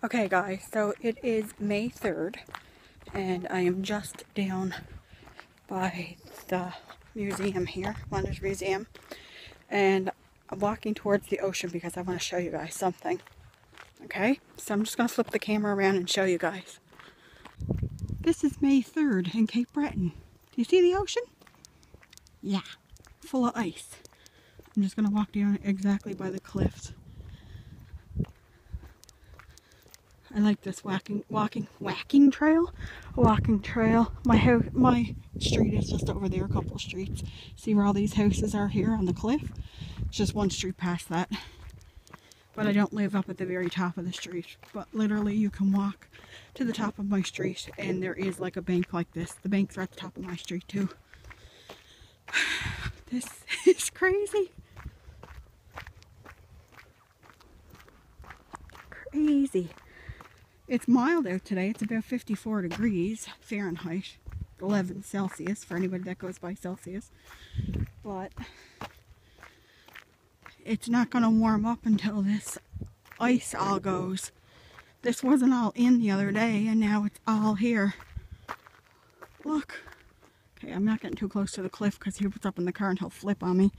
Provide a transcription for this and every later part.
Okay guys, so it is May 3rd and I am just down by the museum here, Wonders Museum, and I'm walking towards the ocean because I want to show you guys something. Okay, so I'm just going to flip the camera around and show you guys. This is May 3rd in Cape Breton. Do you see the ocean? Yeah, full of ice. I'm just going to walk down exactly by the cliffs. I like this walking trail. My street is just over there, a couple streets. See where all these houses are here on the cliff? It's just one street past that. But I don't live up at the very top of the street. But literally you can walk to the top of my street and there is like a bank like this. The banks are at the top of my street too. This is crazy. Crazy. It's mild out today. It's about 54 degrees Fahrenheit, 11 Celsius for anybody that goes by Celsius. But it's not going to warm up until this ice all goes. This wasn't all in the other day and now it's all here. Look. Okay, I'm not getting too close to the cliff because Hubert's up in the car and he'll flip on me.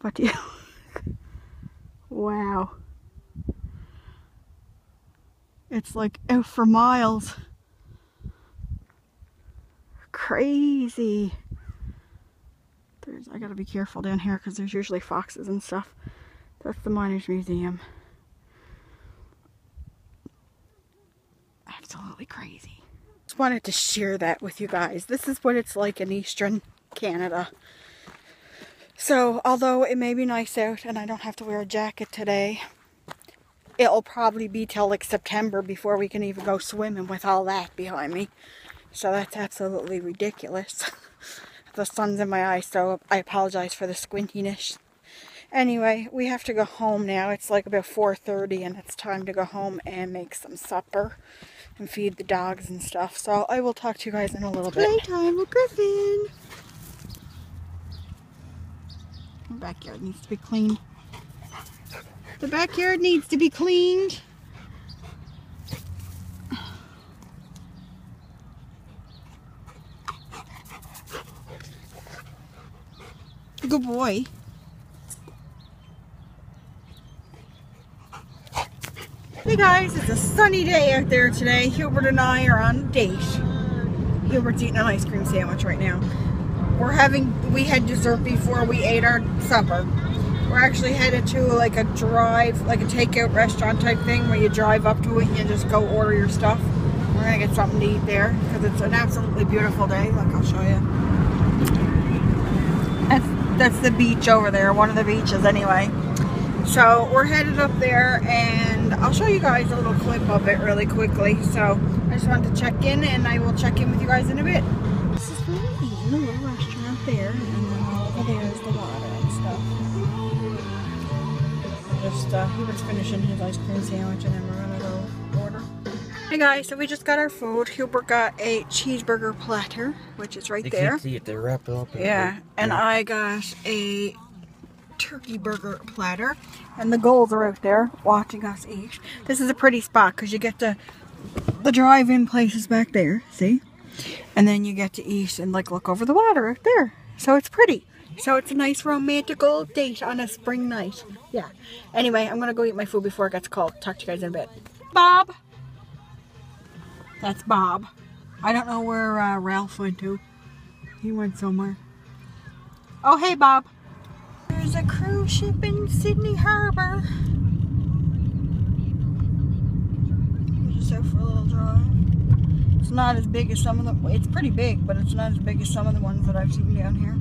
But yeah. Wow. It's like out for miles. Crazy. I gotta be careful down here because there's usually foxes and stuff. That's the Miners Museum. Absolutely crazy. Just wanted to share that with you guys. This is what it's like in Eastern Canada. So, although it may be nice out and I don't have to wear a jacket today, it'll probably be till like September before we can even go swimming with all that behind me. So that's absolutely ridiculous. The sun's in my eyes, so I apologize for the squintiness. Anyway, we have to go home now. It's like about 4:30 and it's time to go home and make some supper and feed the dogs and stuff. So I will talk to you guys in a little bit. Playtime with Griffin. The backyard needs to be cleaned. The backyard needs to be cleaned. Good boy. Hey guys, it's a sunny day out there today. Hubert and I are on a date. Hubert's eating an ice cream sandwich right now. We had dessert before we ate our supper. We're actually headed to like a takeout restaurant type thing where you drive up to it and you just go order your stuff. We're gonna get something to eat there because it's an absolutely beautiful day. Look, I'll show you. That's the beach over there, one of the beaches anyway. So we're headed up there and I'll show you guys a little clip of it really quickly. So I just wanted to check in and I will check in with you guys in a bit. This is where we're eating, a little restaurant there, and then over there is the water and stuff. Hubert's finishing his ice cream sandwich and then we're gonna go order. Hey guys, so we just got our food. Hubert got a cheeseburger platter, which is right there. You can't see it, they're wrapped up. Yeah, and I got a turkey burger platter. And the goals are out there watching us eat. This is a pretty spot because you get the drive-in places back there, see? And then you get to eat and like look over the water out there. So it's pretty. So it's a nice romantical date on a spring night. Yeah. Anyway, I'm going to go eat my food before it gets cold. Talk to you guys in a bit. Bob! That's Bob. I don't know where Ralph went to. He went somewhere. Oh, hey, Bob. There's a cruise ship in Sydney Harbor. Just out for a little drive. It's not as big as some of the... It's pretty big, but it's not as big as some of the ones that I've seen down here.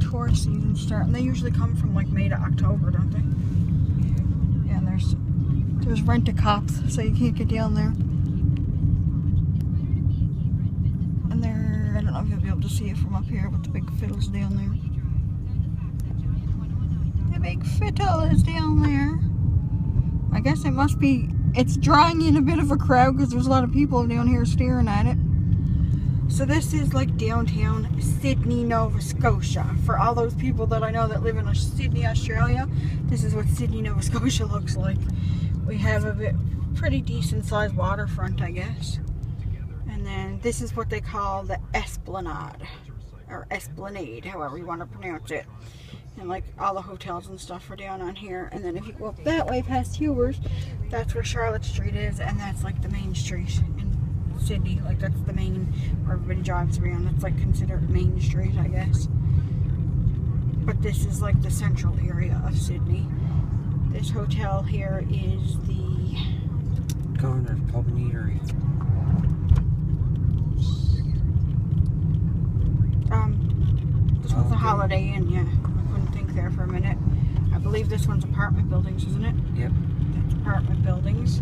Tour season starting. They usually come from like May to October, don't they? Yeah, and there's rent-a-cops, so you can't get down there. And I don't know if you'll be able to see it from up here, but the big fiddle's down there. The big fiddle is down there. I guess it must be, it's drawing in a bit of a crowd because there's a lot of people down here staring at it. So this is like downtown Sydney, Nova Scotia. For all those people that I know that live in Sydney, Australia, this is what Sydney, Nova Scotia looks like. We have a pretty decent sized waterfront, I guess. And then this is what they call the Esplanade, or Esplanade, however you want to pronounce it. And like all the hotels and stuff are down on here. And then if you go up that way past Hubers, that's where Charlotte Street is, and that's like the main street in Sydney. Like that's the main where everybody drives around. That's like considered Main Street, I guess. But this is like the central area of Sydney. This hotel here is the Governor's Pub and Eatery. This one's a Holiday Inn, yeah. I couldn't think there for a minute. I believe this one's apartment buildings, isn't it? Yep. That's apartment buildings.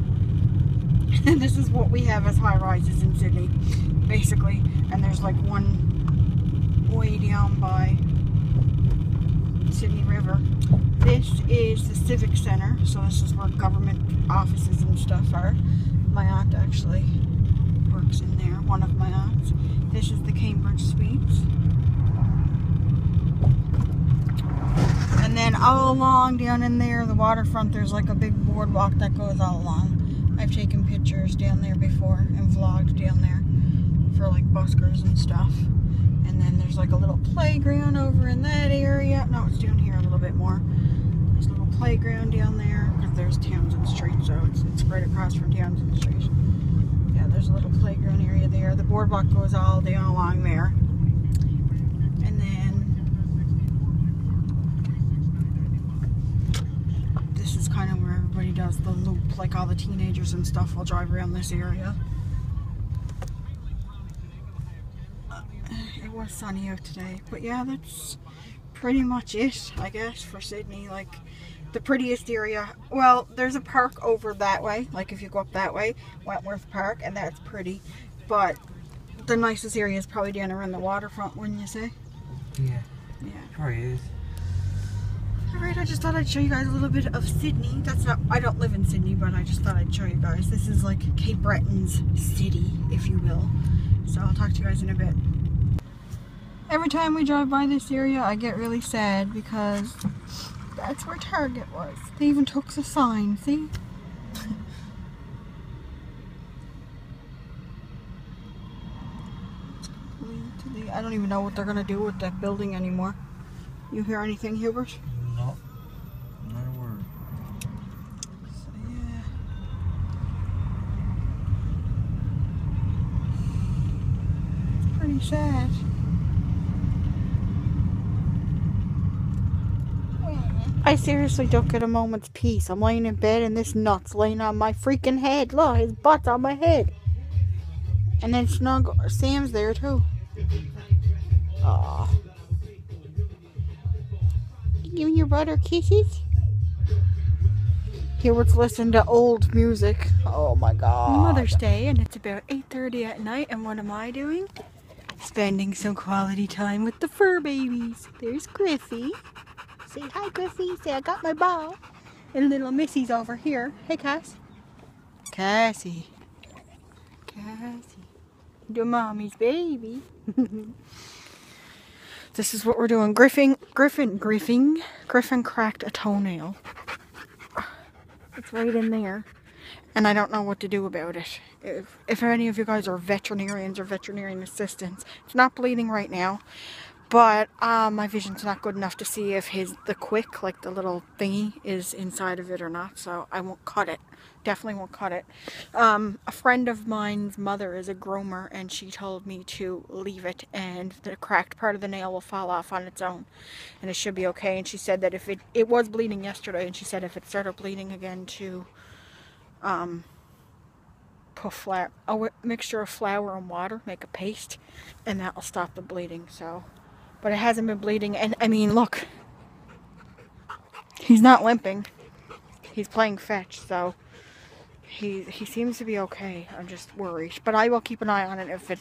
And this is what we have as high rises in Sydney, basically. And there's like one way down by Sydney River. This is the Civic Center, so this is where government offices and stuff are. My aunt actually works in there, one of my aunts. This is the Cambridge Suites. And then all along down in there, the waterfront, there's like a big boardwalk that goes all along. I've taken pictures down there before and vlogged down there for like buskers and stuff. And then there's like a little playground over in that area. No, it's down here a little bit more. There's a little playground down there because there's Townsend Street, so it's right across from Townsend Street. Yeah, there's a little playground area there. The boardwalk goes all down along there. And then this is kind of where everybody does the loop, like all the teenagers and stuff will drive around this area. It was sunny out today, but yeah, that's pretty much it, I guess, for Sydney. Like the prettiest area, well, there's a park over that way, like if you go up that way, Wentworth Park, and that's pretty, but the nicest area is probably down around the waterfront, wouldn't you say? Yeah. Yeah. Probably is. Alright, I just thought I'd show you guys a little bit of Sydney. That's not, I don't live in Sydney, but I just thought I'd show you guys. This is like Cape Breton's city, if you will. So I'll talk to you guys in a bit. Every time we drive by this area, I get really sad because that's where Target was. They even took the sign, see? I don't even know what they're going to do with that building anymore. You hear anything, Hubert? No. Not a word. So, yeah. It's pretty sad. I seriously don't get a moment's peace. I'm laying in bed and this nut's laying on my freaking head. Look, his butt's on my head. And then Sam's there too. Aww. You giving your brother kisses? Here, let's listen to old music. Oh my god. Mother's Day, and it's about 8:30 at night, and what am I doing? Spending some quality time with the fur babies. There's Griffy. Say hi, Griffy. Say I got my ball. And little Missy's over here. Hey, Cass. Cassie. The mommy's baby. This is what we're doing. Griffin cracked a toenail. It's right in there. And I don't know what to do about it. If any of you guys are veterinarians or veterinarian assistants, it's not bleeding right now. But my vision's not good enough to see if the quick, like the little thingy, is inside of it or not. So I won't cut it. Definitely won't cut it. A friend of mine's mother is a groomer, and she told me to leave it, and the cracked part of the nail will fall off on its own, and it should be okay. And she said that if it was bleeding yesterday, and she said if it started bleeding again to put a mixture of flour and water, make a paste, and that will stop the bleeding. So, but it hasn't been bleeding, and I mean, look, he's not limping. He's playing fetch, so he seems to be okay. I'm just worried, but I will keep an eye on it. If it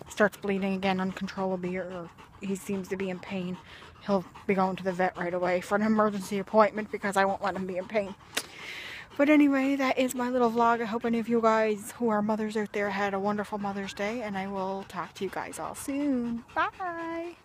starts bleeding again uncontrollably, or he seems to be in pain, he'll be going to the vet right away for an emergency appointment, because I won't let him be in pain. But anyway, that is my little vlog. I hope any of you guys who are mothers out there had a wonderful Mother's Day, and I will talk to you guys all soon. Bye!